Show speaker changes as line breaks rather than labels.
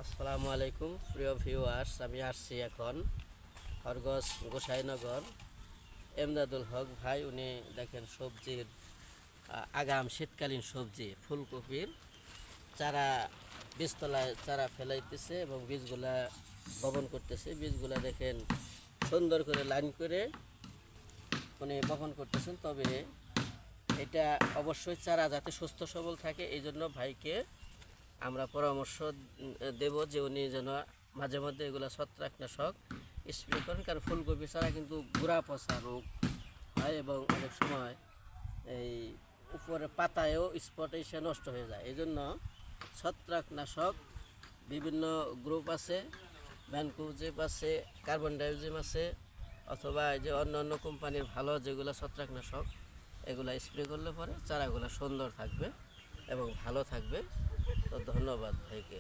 আসসালামু আলাইকুম প্রিয় ভিউয়ার্স, আমি আসছি এখন খরগোশ গোসাইনগর। এমদাদুল হক ভাই, উনি দেখেন সবজির আগাম শীতকালীন সবজি ফুলকপির চারা বীজতলায় চারা ফেলাইতেছে এবং বীজগুলা বপন করতেছে। বীজগুলা দেখেন সুন্দর করে লাইন করে উনি বপন করতেছেন। তবে এটা অবশ্যই চারা যাতে সুস্থ সবল থাকে, এই জন্য ভাইকে আমরা পরামর্শ দেব যে উনি যেন মাঝে মধ্যে এগুলো ছত্রাকনাশক স্প্রে করেন, কারণ ফুলকপি ছাড়া কিন্তু গুঁড়া পচা রোগ হয় এবং অনেক সময় এই উপরে পাতায়ও স্পট এসে নষ্ট হয়ে যায়। এই জন্য ছত্রাকনাশক বিভিন্ন গ্রুপ আছে, ভ্যানকুজিপ আছে, কার্বন ডাইজিম আছে, অথবা এই যে অন্য অন্য কোম্পানির ভালো যেগুলো ছত্রাকনাশক, এগুলো স্প্রে করলে পরে চারাগুলো সুন্দর থাকবে এবং ভালো থাকবে। তো ধন্যবাদ ভাইকে।